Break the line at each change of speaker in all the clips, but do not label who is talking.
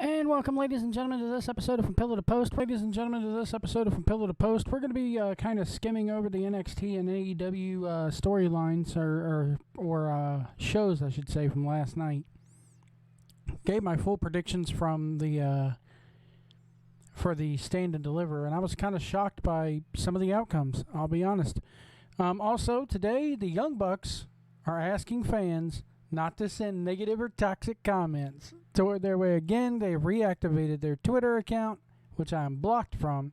And welcome, ladies and gentlemen, to this episode of From Pillow to Post. Ladies and gentlemen, to this episode of From Pillow to Post. We're going to be kind of skimming over the NXT and AEW storylines or shows, I should say, from last night. Gave my full predictions from the for the Stand and Deliver, and I was kind of shocked by some of the outcomes. I'll be honest. Also, today the Young Bucks are asking fans not to send negative or toxic comments toward their way again. They reactivated their Twitter account, which I'm blocked from.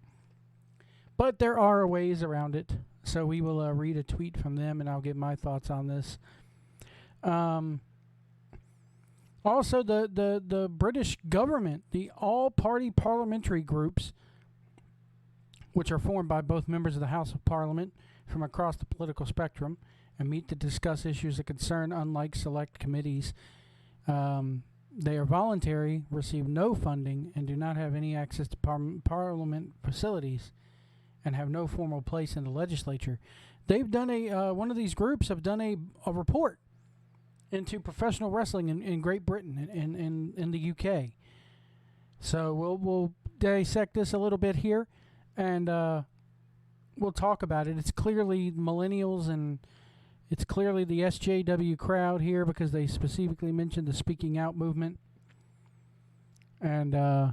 But there are ways around it. So we will read a tweet from them, and I'll give my thoughts on this. Also, the British government, the all-party parliamentary groups, which are formed by both members of the House of Parliament from across the political spectrum, and meet to discuss issues that concern, unlike select committees. They are voluntary, receive no funding, and do not have any access to parliament facilities, and have no formal place in the legislature. They've done one of these groups have done a report into professional wrestling in Great Britain and in the UK. So we'll dissect this a little bit here, and we'll talk about it. It's clearly millennials and it's clearly the SJW crowd here because they specifically mentioned the speaking out movement, and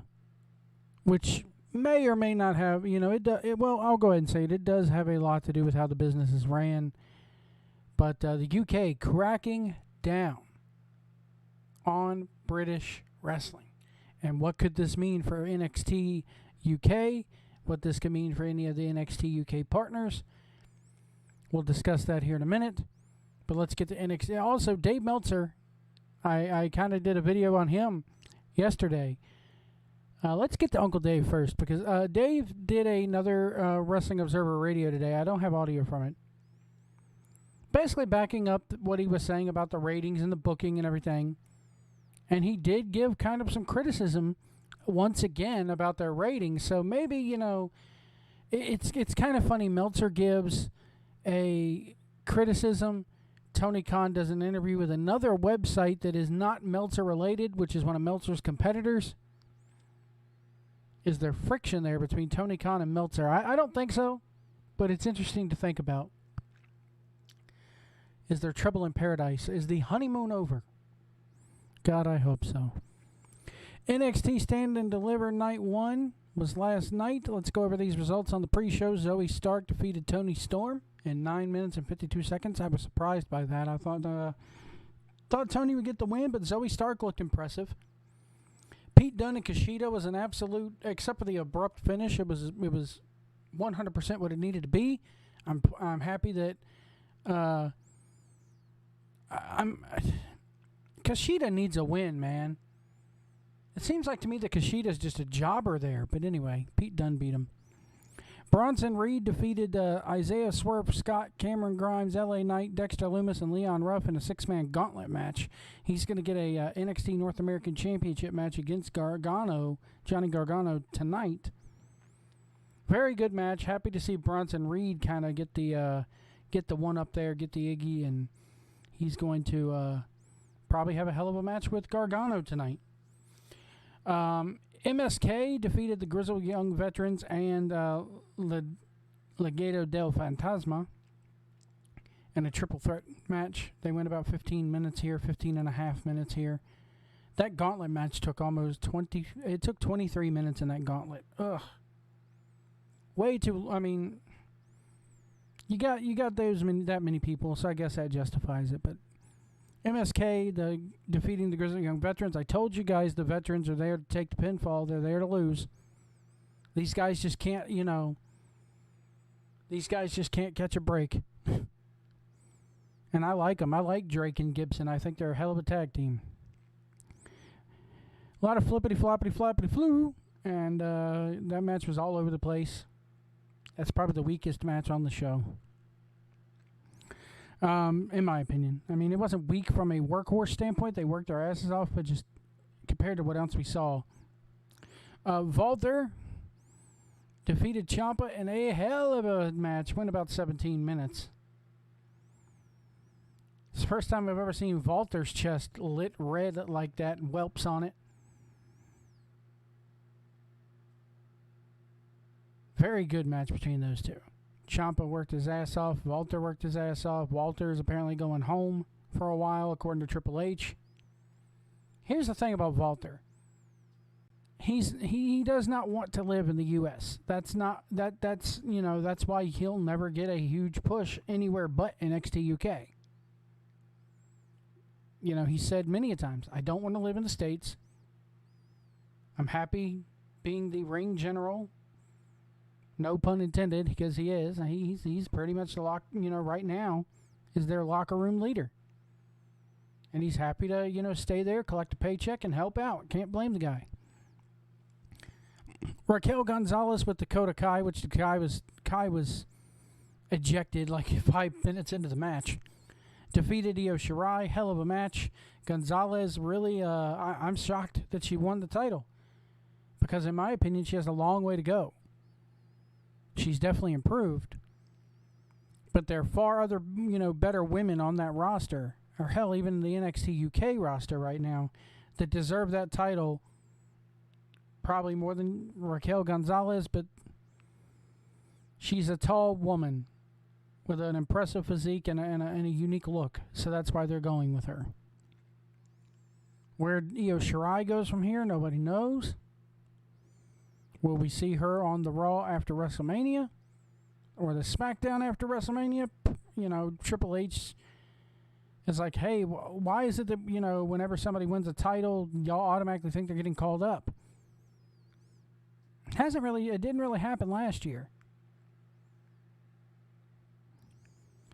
which may or may not have, well, I'll go ahead and say it. It does have a lot to do with how the business is ran, but the UK cracking down on British wrestling, and what could this mean for NXT UK? What this could mean for any of the NXT UK partners? We'll discuss that here in a minute, but let's get to NXT. Also, Dave Meltzer, I kind of did a video on him yesterday. Let's get to Uncle Dave first, because Dave did another Wrestling Observer Radio today. I don't have audio from it. Basically backing up what he was saying about the ratings and the booking and everything. And he did give kind of some criticism once again about their ratings. So maybe, it's kind of funny. Meltzer gives a criticism. Tony Khan does an interview with another website that is not Meltzer related, which is one of Meltzer's competitors. Is there friction there between Tony Khan and Meltzer? I don't think so, but it's interesting to think about. Is there trouble in paradise? Is the honeymoon over? God, I hope so. NXT Stand and Deliver Night 1 was last night. Let's go over these results on the pre-show. Zoe Stark defeated Toni Storm in 9 minutes and 52 seconds. I was surprised by that. I thought Toni would get the win, but Zoe Stark looked impressive. Pete Dunne and Kushida was an absolute, except for the abrupt finish, it was 100% what it needed to be. I'm happy that Kushida needs a win, man. It seems like to me that Kushida's just a jobber there. But anyway, Pete Dunne beat him. Bronson Reed defeated Isaiah Swerve Scott, Cameron Grimes, LA Knight, Dexter Lumis, and Leon Ruff in a 6-man gauntlet match. He's going to get a NXT North American Championship match against Johnny Gargano tonight. Very good match. Happy to see Bronson Reed kind of get the one up there, get the Iggy, and he's going to probably have a hell of a match with Gargano tonight. MSK defeated the Grizzled Young Veterans and Legado del Fantasma in a triple threat match. They went about 15 minutes here, 15 and a half minutes here. That gauntlet match took almost 20. It took 23 minutes in that gauntlet. Ugh. Way too. I mean, you got that many people, so I guess that justifies it. But MSK, defeating the Grizzled Young Veterans. I told you guys the veterans are there to take the pinfall. They're there to lose. These guys just can't, these guys just can't catch a break. And I like them. I like Drake and Gibson. I think they're a hell of a tag team. A lot of flippity-floppity-flappity-flew. And that match was all over the place. That's probably the weakest match on the show. In my opinion. I mean, it wasn't weak from a workhorse standpoint. They worked their asses off, but just compared to what else we saw. Walter defeated Ciampa in a hell of a match. Went about 17 minutes. It's the first time I've ever seen Walter's chest lit red like that and whelps on it. Very good match between those two. Ciampa worked his ass off. Walter worked his ass off. Walter is apparently going home for a while, according to Triple H. Here's the thing about Walter. He does not want to live in the U.S. That's why he'll never get a huge push anywhere but NXT UK. He said many a times, I don't want to live in the States. I'm happy being the ring general. No pun intended, because he is. He's pretty much right now is their locker room leader. And he's happy to, stay there, collect a paycheck, and help out. Can't blame the guy. Raquel Gonzalez with Dakota Kai, which Kai was ejected like 5 minutes into the match. Defeated Io Shirai. Hell of a match. Gonzalez really, I'm shocked that she won the title. Because in my opinion, she has a long way to go. She's definitely improved. But there are far other, better women on that roster, or hell, even the NXT UK roster right now, that deserve that title probably more than Raquel Gonzalez, but she's a tall woman with an impressive physique and a unique look, so that's why they're going with her. Where Io Shirai goes from here, nobody knows. Will we see her on the Raw after WrestleMania? Or the SmackDown after WrestleMania? Triple H is like, hey, why is it that, whenever somebody wins a title, y'all automatically think they're getting called up? It didn't really happen last year.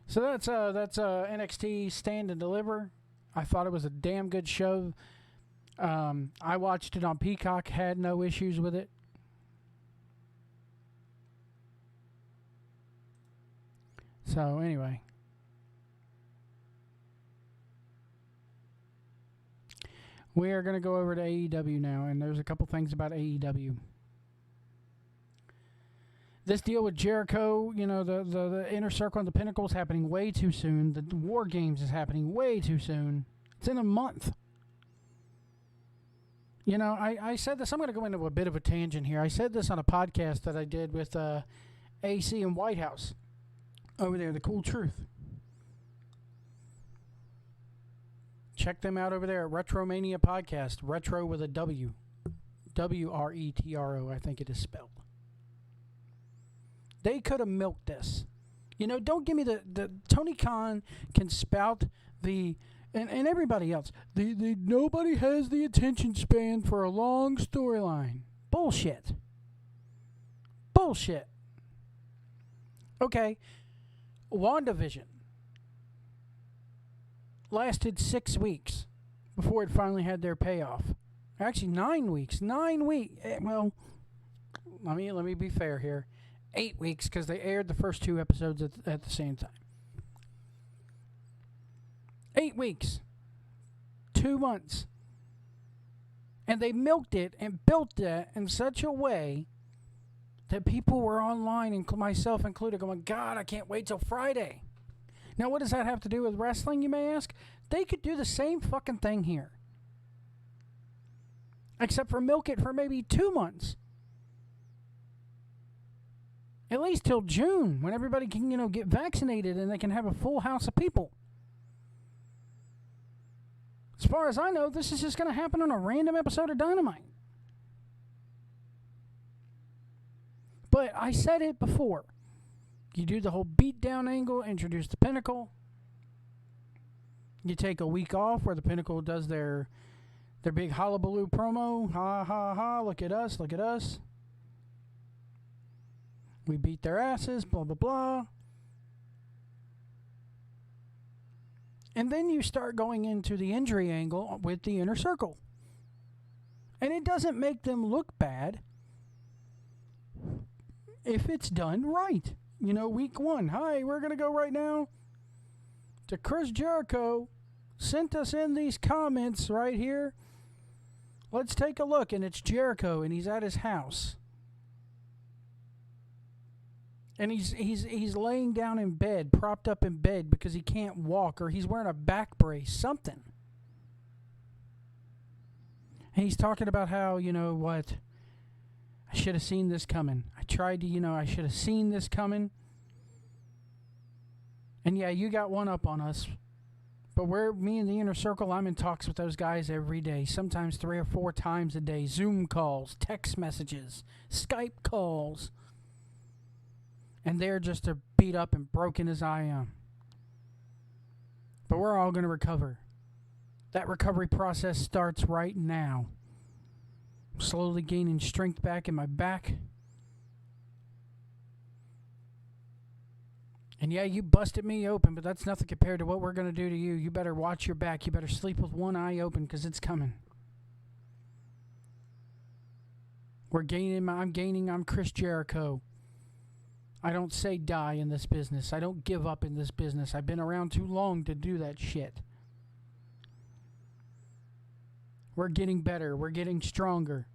So that's NXT Stand and Deliver. I thought it was a damn good show. I watched it on Peacock, had no issues with it. So, anyway. We are going to go over to AEW now, and there's a couple things about AEW. This deal with Jericho, the Inner Circle and the Pinnacle is happening way too soon. The War Games is happening way too soon. It's in a month. I said this. I'm going to go into a bit of a tangent here. I said this on a podcast that I did with AC and White House. Over there, The Cool Truth. Check them out over there at Retromania Podcast. Retro with a W. WRETRO, I think it is spelled. They could have milked this. Don't give me the Tony Khan can spout the and everybody else. The nobody has the attention span for a long storyline. Bullshit. Okay. WandaVision lasted 6 weeks before it finally had their payoff. Actually, 9 weeks. 9 weeks. Well, let me be fair here. 8 weeks, because they aired the first 2 episodes at the same time. 8 weeks. 2 months. And they milked it and built it in such a way that people were online, and myself included, going, God, I can't wait till Friday. Now, what does that have to do with wrestling, you may ask? They could do the same fucking thing here. Except for milk it for maybe 2 months. At least till June, when everybody can, get vaccinated and they can have a full house of people. As far as I know, this is just going to happen on a random episode of Dynamite. But I said it before. You do the whole beatdown angle, introduce the Pinnacle. You take a week off where the Pinnacle does their big hullabaloo promo. Ha, ha, ha, look at us, look at us. We beat their asses, blah, blah, blah. And then you start going into the injury angle with the Inner Circle. And it doesn't make them look bad if it's done right. Week 1. Hi, we're going to go right now to Chris Jericho. Sent us in these comments right here. Let's take a look. And it's Jericho, and he's at his house. And he's laying down in bed, propped up in bed because he can't walk, or he's wearing a back brace, something. And he's talking about how, I should have seen this coming. I tried to, I should have seen this coming. And yeah, you got one up on us. But me in the inner circle, I'm in talks with those guys every day, sometimes 3 or 4 times a day. Zoom calls, text messages, Skype calls. And they're just as beat up and broken as I am. But we're all going to recover. That recovery process starts right now. I'm slowly gaining strength back in my back. And yeah, you busted me open, but that's nothing compared to what we're going to do to you. You better watch your back. You better sleep with one eye open because it's coming. I'm Chris Jericho. I don't say die in this business. I don't give up in this business. I've been around too long to do that shit. We're getting better. We're getting stronger.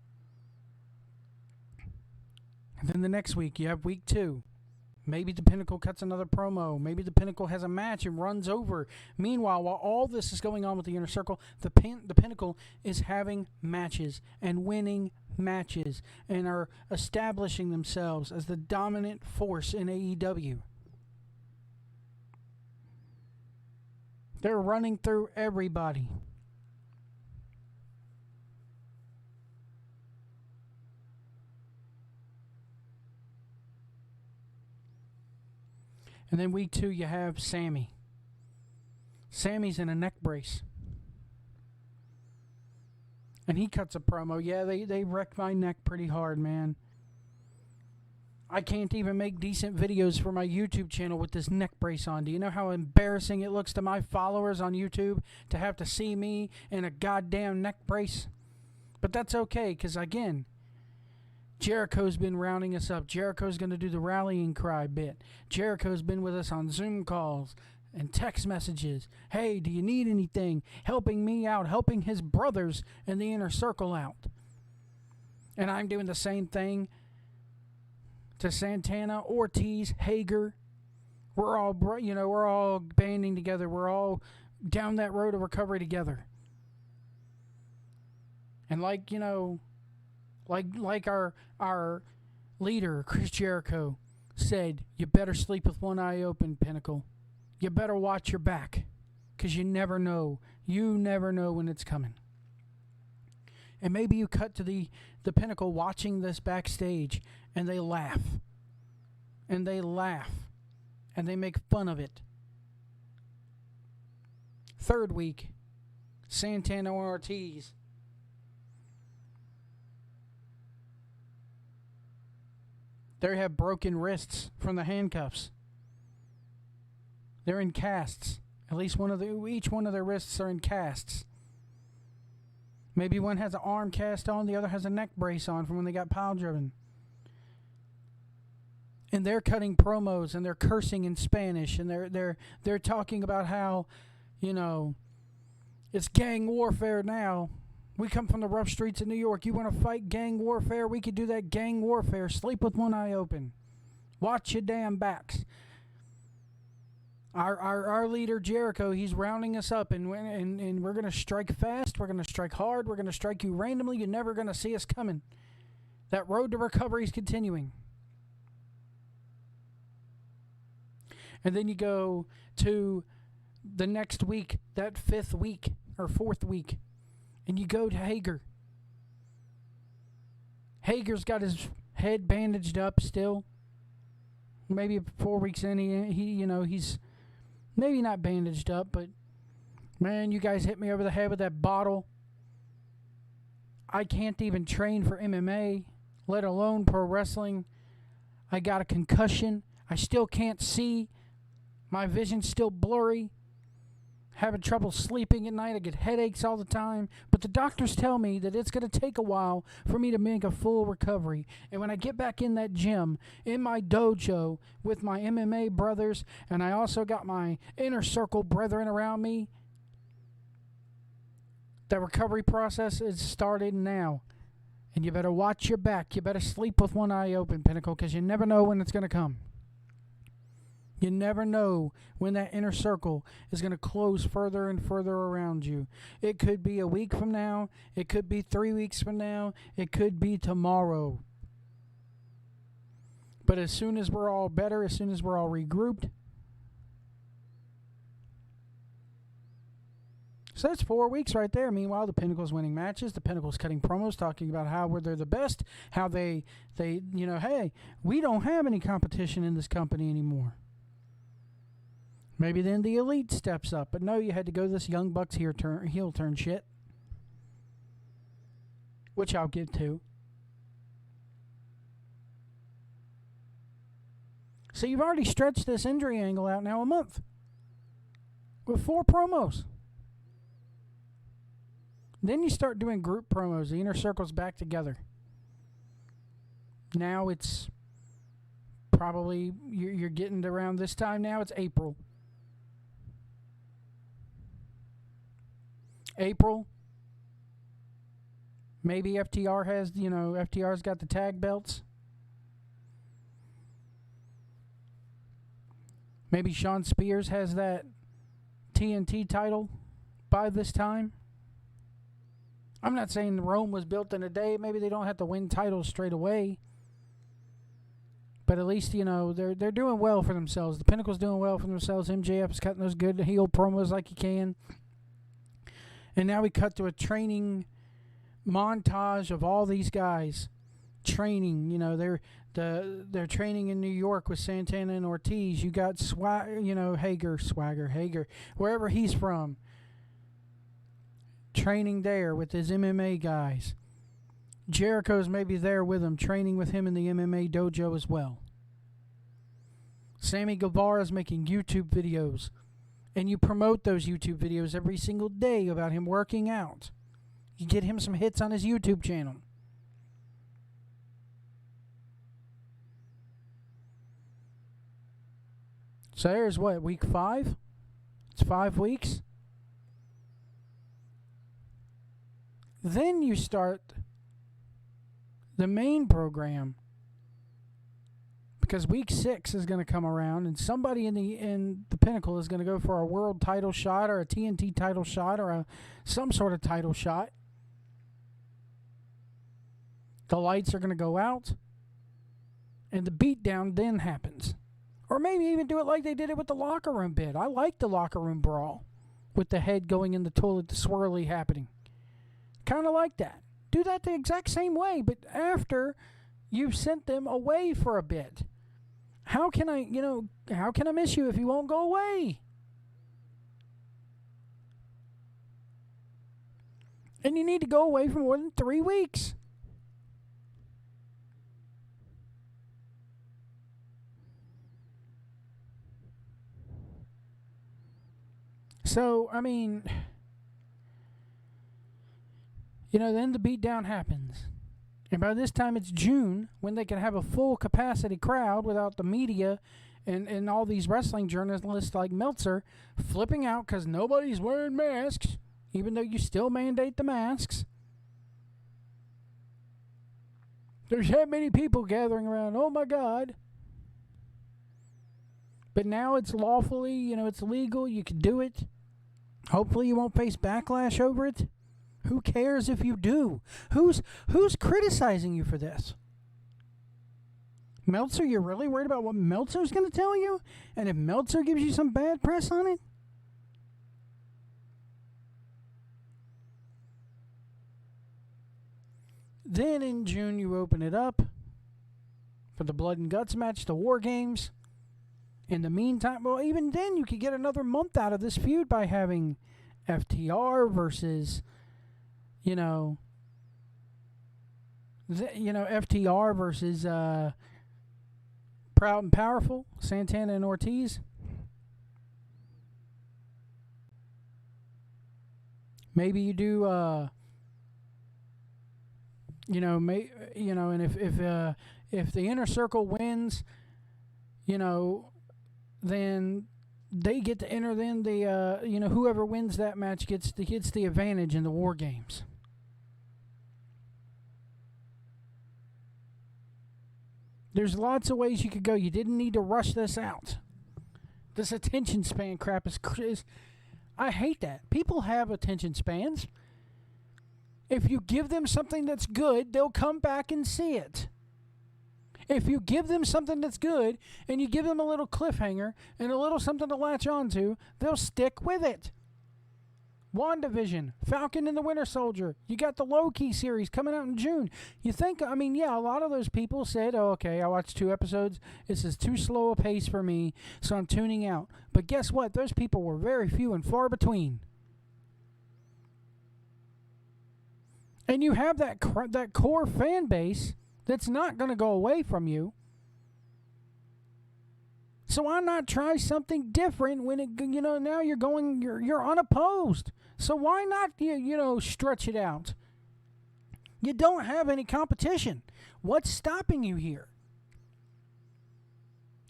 And then the next week, you have week 2. Maybe the Pinnacle cuts another promo. Maybe the Pinnacle has a match and runs over. Meanwhile, while all this is going on with the Inner Circle, the Pinnacle is having matches and winning matches and are establishing themselves as the dominant force in AEW. They're running through everybody. And then week 2, you have Sammy. Sammy's in a neck brace. And he cuts a promo. Yeah, they wrecked my neck pretty hard, man. I can't even make decent videos for my YouTube channel with this neck brace on. Do you know how embarrassing it looks to my followers on YouTube to have to see me in a goddamn neck brace? But that's okay, because again, Jericho's been rounding us up. Jericho's going to do the rallying cry bit. Jericho's been with us on Zoom calls and text messages. Hey, do you need anything? Helping me out, helping his brothers in the Inner Circle out. And I'm doing the same thing to Santana, Ortiz, Hager. We're all banding together. We're all down that road of recovery together. And like our leader, Chris Jericho, said, you better sleep with one eye open, Pinnacle. You better watch your back, because you never know. You never know when it's coming. And maybe you cut to the Pinnacle watching this backstage, and they laugh. And they laugh. And they make fun of it. 3rd week, Santana and Ortiz. They have broken wrists from the handcuffs. They're in casts. At least each one of their wrists are in casts. Maybe one has an arm cast on, the other has a neck brace on from when they got pile driven. And they're cutting promos and they're cursing in Spanish and they're talking about how, it's gang warfare now. We come from the rough streets of New York. You want to fight gang warfare? We could do that gang warfare. Sleep with one eye open. Watch your damn backs. Our leader, Jericho, he's rounding us up, and we're going to strike fast. We're going to strike hard. We're going to strike you randomly. You're never going to see us coming. That road to recovery is continuing. And then you go to the next week, that 5th week or 4th week. And you go to Hager. Hager's got his head bandaged up still. Maybe 4 weeks in, he's maybe not bandaged up, but man, you guys hit me over the head with that bottle. I can't even train for MMA, let alone pro wrestling. I got a concussion. I still can't see. My vision's still blurry. Having trouble sleeping at night. I get headaches all the time. But the doctors tell me that it's going to take a while for me to make a full recovery. And when I get back in that gym, in my dojo, with my MMA brothers, and I also got my Inner Circle brethren around me, the recovery process is started now. And you better watch your back. You better sleep with one eye open, Pinnacle, because you never know when it's going to come. You never know when that Inner Circle is going to close further and further around you. It could be a week from now. It could be 3 weeks from now. It could be tomorrow. But as soon as we're all better, as soon as we're all regrouped. So that's 4 weeks right there. Meanwhile, the Pinnacle's winning matches. The Pinnacle's cutting promos, talking about how they're the best, how they hey, we don't have any competition in this company anymore. Maybe then the Elite steps up. But no, you had to go this Young Bucks heel turn shit. Which I'll get to. So you've already stretched this injury angle out now a month. With 4 promos. Then you start doing group promos. The Inner Circle's back together. Now it's probably, you're getting to around this time now. It's April. Maybe FTR has, FTR's got the tag belts. Maybe Shawn Spears has that TNT title by this time. I'm not saying Rome was built in a day. Maybe they don't have to win titles straight away. But at least, they're doing well for themselves. The Pinnacle's doing well for themselves. MJF's cutting those good heel promos like he can. And now we cut to a training montage of all these guys training. They're training in New York with Santana and Ortiz. You got Hager, wherever he's from, training there with his MMA guys. Jericho's maybe there with him, training with him in the MMA dojo as well. Sammy Guevara's making YouTube videos, and you promote those YouTube videos every single day about him working out. You get him some hits on his YouTube channel. So there's what, week 5? It's 5 weeks. Then you start the main program, because week 6 is going to come around, and somebody in the Pinnacle is going to go for a world title shot or a TNT title shot or some sort of title shot. The lights are going to go out, and the beatdown then happens. Or maybe even do it like they did it with the locker room bit. I like the locker room brawl with the head going in the toilet, the swirly happening. Kind of like that. Do that the exact same way, but after you've sent them away for a bit. How can I miss you if you won't go away? And you need to go away for more than 3 weeks. So, then the beatdown happens. And by this time it's June, when they can have a full capacity crowd without the media and all these wrestling journalists like Meltzer flipping out because nobody's wearing masks, even though you still mandate the masks. There's that many people gathering around. Oh, my God. But now it's lawfully, it's legal. You can do it. Hopefully you won't face backlash over it. Who cares if you do? Who's criticizing you for this? Meltzer, you're really worried about what Meltzer's going to tell you? And if Meltzer gives you some bad press on it? Then in June you open it up for the Blood and Guts match, the War Games. In the meantime, well, even then you could get another month out of this feud by having FTR versus, FTR versus Proud and Powerful, Santana and Ortiz. Maybe you do, and if the Inner Circle wins, then they get to enter. Then the whoever wins that match gets the advantage in the War Games. There's lots of ways you could go. You didn't need to rush this out. This attention span crap is I hate that. People have attention spans. If you give them something that's good, they'll come back and see it. If you give them something that's good and you give them a little cliffhanger and a little something to latch onto, they'll stick with it. WandaVision, Falcon and the Winter Soldier. You got the Loki series coming out in June. You think, I mean, yeah, a lot of those people said, oh, okay, I watched 2 episodes. This is too slow a pace for me, so I'm tuning out. But guess what? Those people were very few and far between. And you have that core fan base that's not going to go away from you. So why not try something different when it, now you're unopposed. So why not, stretch it out? You don't have any competition. What's stopping you here?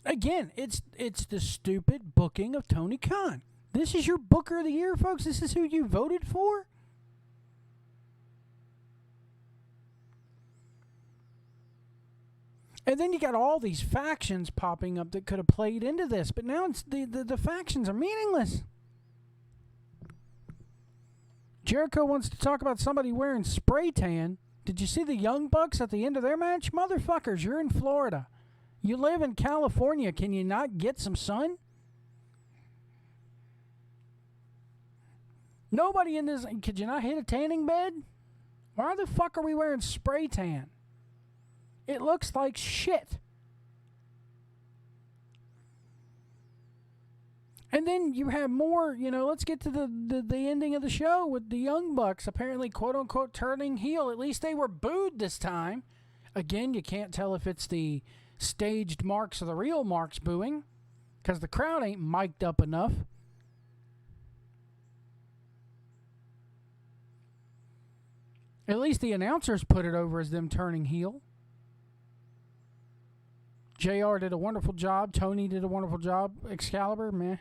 Again, it's the stupid booking of Tony Khan. This is your Booker of the Year, folks. This is who you voted for. And then you got all these factions popping up that could have played into this. But now it's the factions are meaningless. Jericho wants to talk about somebody wearing spray tan. Did you see the Young Bucks at the end of their match? Motherfuckers, you're in Florida. You live in California. Can you not get some sun? Nobody in this... Could you not hit a tanning bed? Why the fuck are we wearing spray tan? It looks like shit. And then you have more, let's get to the ending of the show with the Young Bucks apparently, quote-unquote, turning heel. At least they were booed this time. Again, you can't tell if it's the staged marks or the real marks booing because the crowd ain't mic'd up enough. At least the announcers put it over as them turning heel. JR did a wonderful job. Tony did a wonderful job. Excalibur, meh.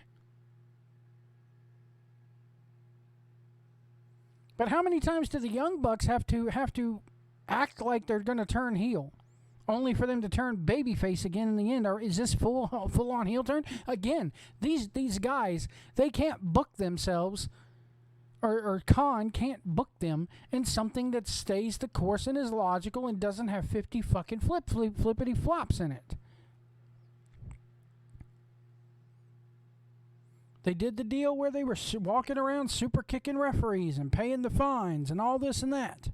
But how many times do the Young Bucks have to act like they're going to turn heel, only for them to turn babyface again in the end? Or is this full on heel turn again? These guys, they can't book themselves, or Khan can't book them in something that stays the course and is logical and doesn't have 50 fucking flippity flops in it. They did the deal where they were walking around super kicking referees and paying the fines and all this and that.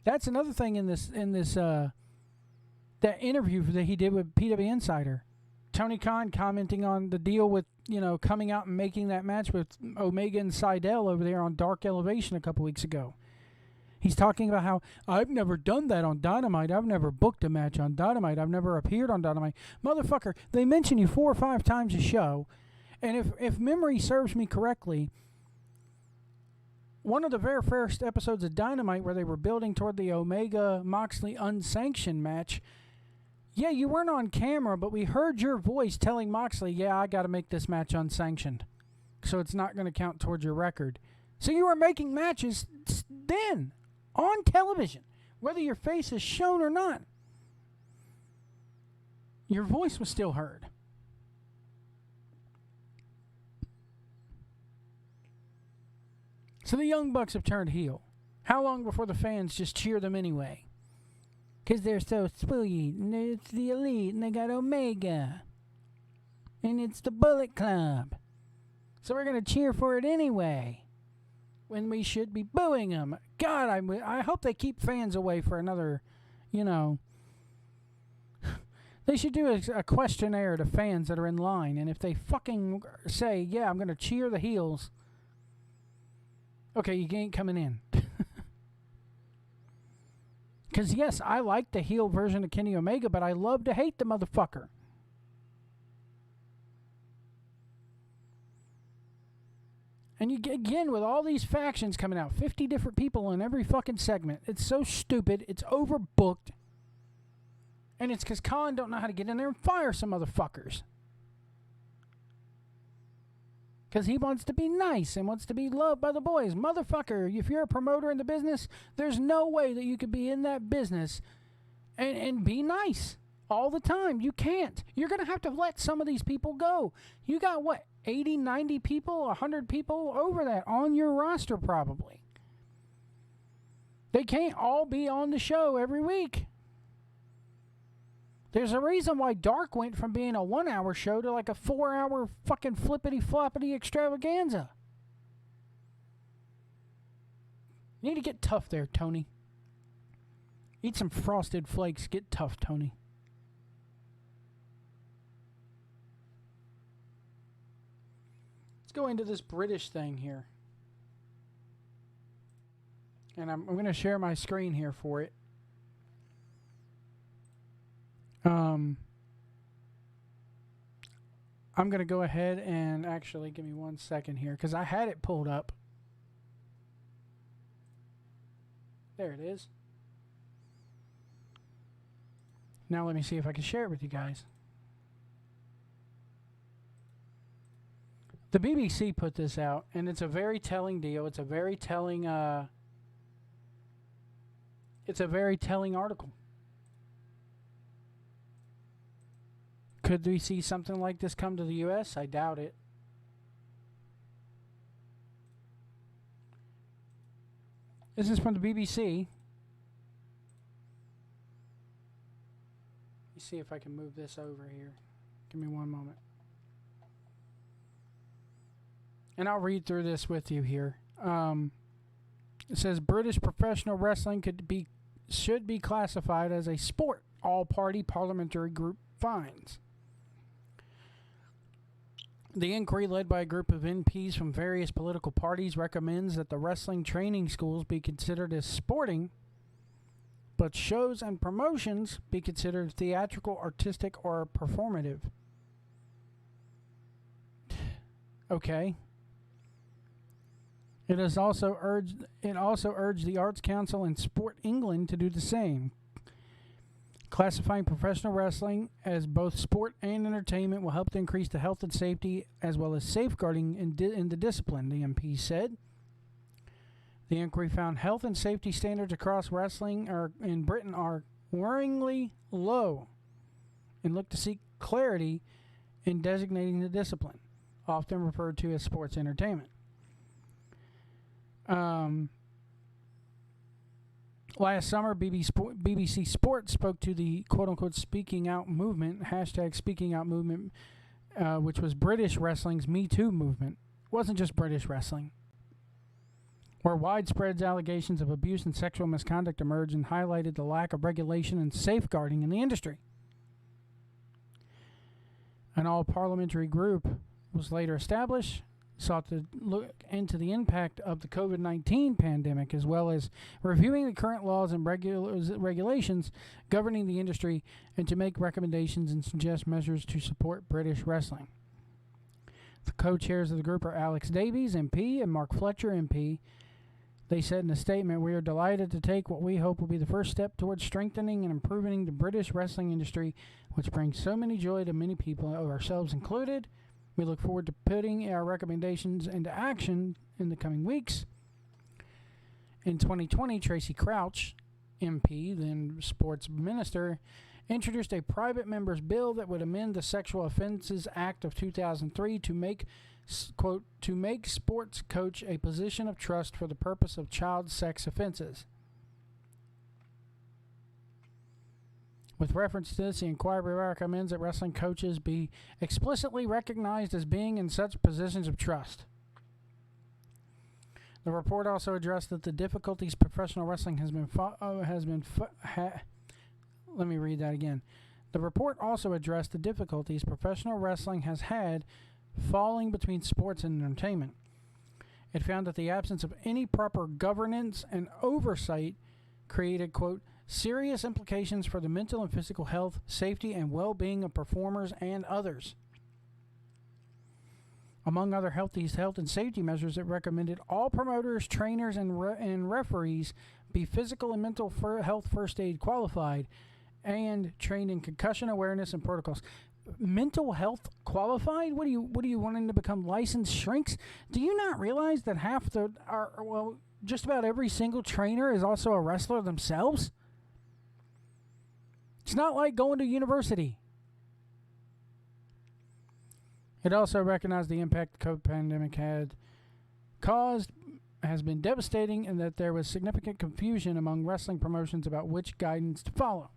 That's another thing in this that interview that he did with PW Insider. Tony Khan commenting on the deal with, coming out and making that match with Omega and Seidel over there on Dark Elevation a couple weeks ago. He's talking about how, I've never done that on Dynamite. I've never booked a match on Dynamite. I've never appeared on Dynamite. Motherfucker, they mention you 4 or 5 times a show. And if memory serves me correctly, one of the very first episodes of Dynamite where they were building toward the Omega-Moxley unsanctioned match, yeah, you weren't on camera, but we heard your voice telling Moxley, yeah, I got to make this match unsanctioned, so it's not going to count towards your record. So you were making matches then, on television, whether your face is shown or not. Your voice was still heard. So the Young Bucks have turned heel. How long before the fans just cheer them anyway? Because they're so sweet, and it's the Elite, and they got Omega. And it's the Bullet Club. So we're going to cheer for it anyway, when we should be booing them. God, I hope they keep fans away for another, They should do a questionnaire to fans that are in line, and if they fucking say, yeah, I'm going to cheer the heels, okay, you ain't coming in. Because, yes, I like the heel version of Kenny Omega, but I love to hate the motherfucker. And you get, again, with all these factions coming out, 50 different people in every fucking segment. It's so stupid. It's overbooked. And it's because Khan don't know how to get in there and fire some motherfuckers. Because he wants to be nice and wants to be loved by the boys. Motherfucker, if you're a promoter in the business, there's no way that you could be in that business and be nice all the time. You can't. You're going to have to let some of these people go. You got, 80, 90 people, 100 people over that on your roster probably. They can't all be on the show every week. There's a reason why Dark went from being a 1 hour show to like a 4 hour fucking flippity floppity extravaganza. You need to get tough there, Tony. Eat some Frosted Flakes. Get tough, Tony. Let's go into this British thing here. And I'm going to share my screen here for it. I'm going to go ahead and actually give me 1 second here because I had it pulled up. There it is. Now let me see if I can share it with you guys. The BBC put this out, and it's a very telling deal. It's a very telling article. Could we see something like this come to the U.S.? I doubt it. This is from the BBC. Let me see if I can move this over here. Give me 1 moment. And I'll read through this with you here. It says British professional wrestling should be classified as a sport. All-party parliamentary group finds. The inquiry, led by a group of MPs from various political parties, recommends that the wrestling training schools be considered as sporting, but shows and promotions be considered theatrical, artistic, or performative. Okay. It also urged the Arts Council and Sport England to do the same. Classifying professional wrestling as both sport and entertainment will help to increase the health and safety as well as safeguarding in the discipline, the MP said. The inquiry found health and safety standards across wrestling in Britain are worryingly low and look to seek clarity in designating the discipline, often referred to as sports entertainment. Last summer, BBC Sports spoke to the quote-unquote speaking out movement, hashtag speaking out movement, which was British wrestling's Me Too movement. It wasn't just British wrestling. Where widespread allegations of abuse and sexual misconduct emerged and highlighted the lack of regulation and safeguarding in the industry. An all-parliamentary group was later established, sought to look into the impact of the COVID-19 pandemic, as well as reviewing the current laws and regulations governing the industry, and to make recommendations and suggest measures to support British wrestling. The co-chairs of the group are Alex Davies, MP, and Mark Fletcher, MP. They said in a statement, "We are delighted to take what we hope will be the first step towards strengthening and improving the British wrestling industry, which brings so many joy to many people, ourselves included. We look forward to putting our recommendations into action in the coming weeks." In 2020, Tracy Crouch, MP, then sports minister, introduced a private member's bill that would amend the Sexual Offences Act of 2003 to make, quote, to make sports coach a position of trust for the purpose of child sex offenses. With reference to this, the inquiry recommends that wrestling coaches be explicitly recognized as being in such positions of trust. The report also addressed that the difficulties professional wrestling let me read that again. The report also addressed the difficulties professional wrestling has had falling between sports and entertainment. It found that the absence of any proper governance and oversight created, quote, serious implications for the mental and physical health, safety, and well-being of performers and others. Among other health and safety measures, it recommended all promoters, trainers, and referees be physical and mental health first aid qualified and trained in concussion awareness and protocols. Mental health qualified? What do you wanting to become licensed shrinks? Do you not realize that just about every single trainer is also a wrestler themselves? It's not like going to university. It also recognized the impact the COVID pandemic had caused has been devastating and that there was significant confusion among wrestling promotions about which guidance to follow.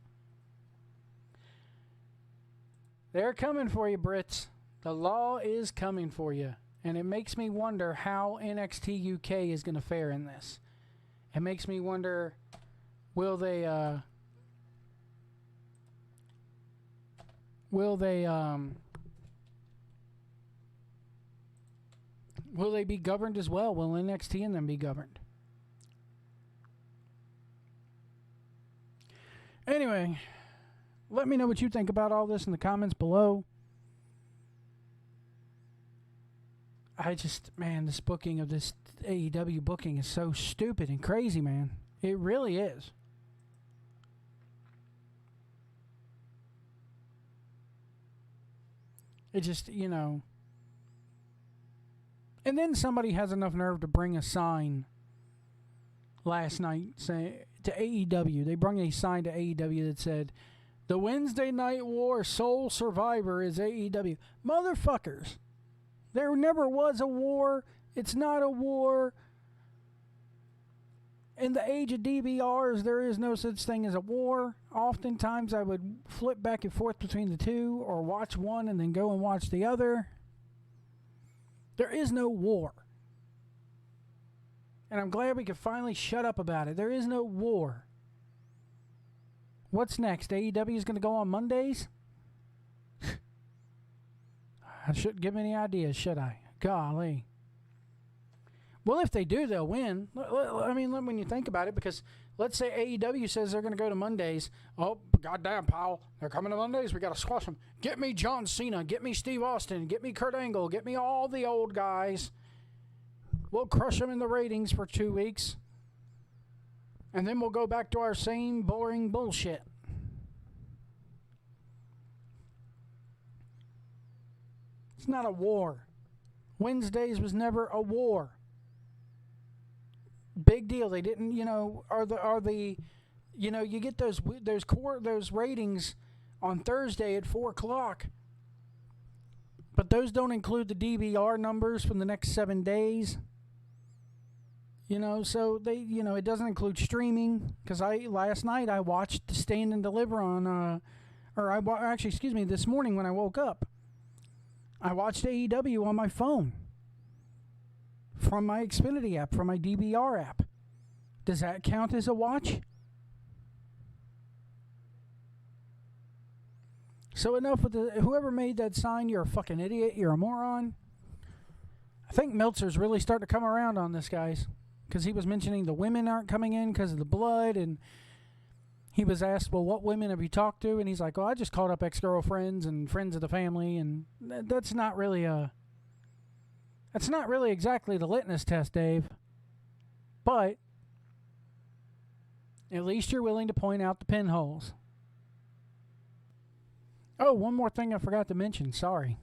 They're coming for you, Brits. The law is coming for you. And it makes me wonder how NXT UK is going to fare in this. It makes me wonder, will they be governed as well? Will NXT and them be governed? Anyway, let me know what you think about all this in the comments below. This booking of this AEW booking is so stupid and crazy, man. It really is. It just, And then somebody has enough nerve to bring a sign last night saying to AEW. They brought a sign to AEW that said, "The Wednesday Night War sole survivor is AEW." Motherfuckers. There never was a war. It's not a war. In the age of DVRs, there is no such thing as a war. Oftentimes, I would flip back and forth between the two or watch one and then go and watch the other. There is no war. And I'm glad we could finally shut up about it. There is no war. What's next? AEW is going to go on Mondays? I shouldn't give any ideas, should I? Golly. Well, if they do, they'll win. I mean, when you think about it, because let's say AEW says they're going to go to Mondays. Oh, goddamn, pal. They're coming to Mondays. We got to squash them. Get me John Cena. Get me Steve Austin. Get me Kurt Angle. Get me all the old guys. We'll crush them in the ratings for 2 weeks. And then we'll go back to our same boring bullshit. It's not a war. Wednesdays was never a war. Big deal. They didn't, you get those ratings on Thursday at 4 o'clock. But those don't include the DVR numbers from the next 7 days. So it doesn't include streaming, because last night I watched Stand and Deliver on this morning when I woke up. I watched AEW on my phone from my Xfinity app, from my DVR app. Does that count as a watch? So enough with whoever made that sign. You're a fucking idiot. You're a moron. I think Meltzer's really starting to come around on this, guys, because he was mentioning the women aren't coming in because of the blood, and he was asked, well, what women have you talked to? And he's like, I just called up ex-girlfriends and friends of the family, and that's not really exactly the litmus test, Dave. But at least you're willing to point out the pinholes. Oh, one more thing I forgot to mention. Sorry.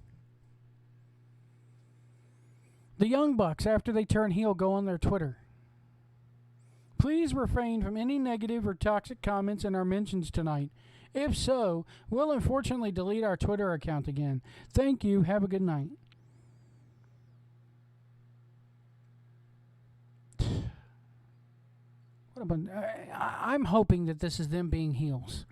The Young Bucks, after they turn heel, go on their Twitter. Please refrain from any negative or toxic comments in our mentions tonight. If so, we'll unfortunately delete our Twitter account again. Thank you. Have a good night. I'm hoping that this is them being heels.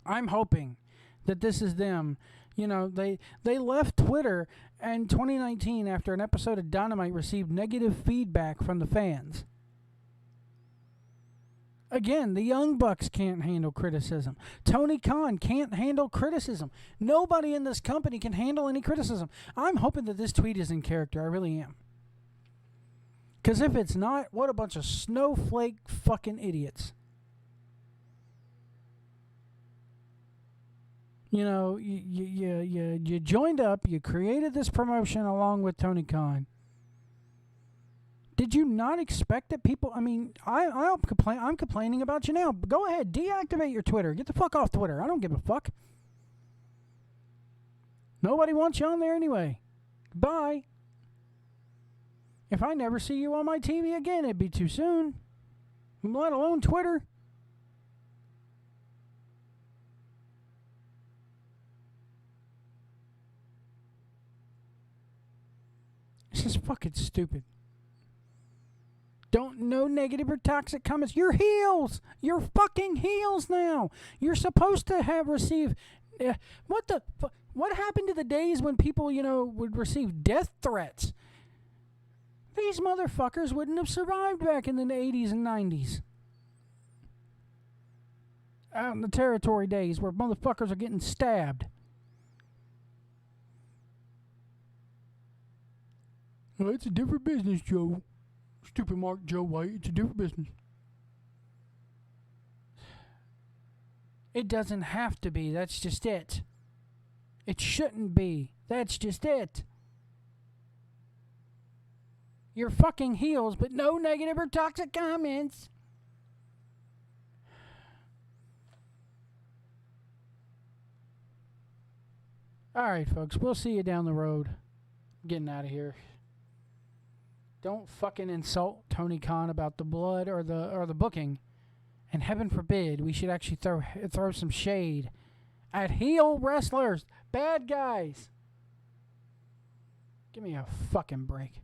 I'm hoping that this is them. They left Twitter in 2019 after an episode of Dynamite received negative feedback from the fans. Again, the Young Bucks can't handle criticism. Tony Khan can't handle criticism. Nobody in this company can handle any criticism. I'm hoping that this tweet is in character. I really am. Because if it's not, what a bunch of snowflake fucking idiots. You joined up, you created this promotion along with Tony Khan. Did you not expect that people... I'm complaining about you now. Go ahead, deactivate your Twitter. Get the fuck off Twitter. I don't give a fuck. Nobody wants you on there anyway. Bye. If I never see you on my TV again, it'd be too soon. Let alone Twitter. It's just fucking stupid. No negative or toxic comments. You're heels. You're fucking heels now. You're supposed to have received. What happened to the days when people, would receive death threats? These motherfuckers wouldn't have survived back in the 80s and 90s. Out in the territory days where motherfuckers are getting stabbed. Well, it's a different business, Joe. Stupid Mark Joe White. It's a different business. It doesn't have to be. That's just it. It shouldn't be. That's just it. You're fucking heels, but no negative or toxic comments. Alright, folks. We'll see you down the road. I'm getting out of here. Don't fucking insult Tony Khan about the blood or the booking. And heaven forbid, we should actually throw some shade at heel wrestlers. Bad guys. Give me a fucking break.